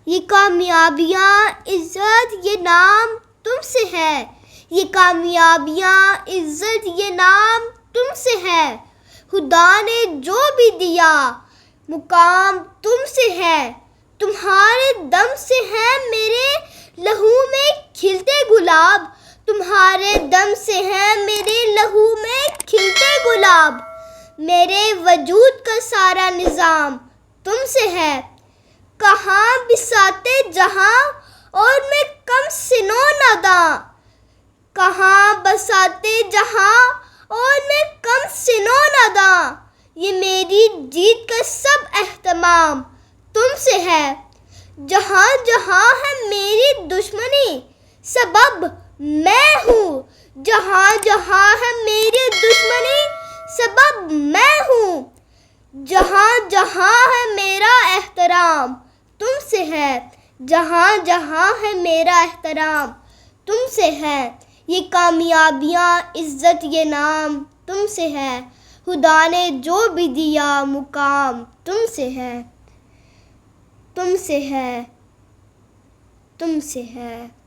ये कामयाबियाँ इज़्ज़त ये नाम तुमसे है। ये कामयाबियाँ इज़्ज़त ये नाम तुमसे है। खुदा ने जो भी दिया मुकाम तुमसे है। तुम्हारे दम से है मेरे लहू में खिलते गुलाब। तुम्हारे दम से है मेरे लहू में खिलते गुलाब। मेरे वजूद का सारा निज़ाम तुमसे है। कहाँ बिसाते जहाँ और मैं कम सिनो नादा। कहाँ बसाते जहाँ और मैं कम सिनो नादा। ये मेरी जीत का सब एहतमाम तुमसे है। जहाँ जहाँ है मेरी दुश्मनी सबब मैं हूँ। जहाँ जहाँ है मेरी दुश्मनी सबब मैं हूँ। जहाँ जहाँ है मेरा एहतराम तुमसे है। जहाँ जहाँ है मेरा एहतराम तुमसे है। ये कामयाबियाँ इज़्ज़त ये नाम तुमसे है। खुदा ने जो भी दिया मुकाम तुमसे है। तुमसे है। तुमसे है।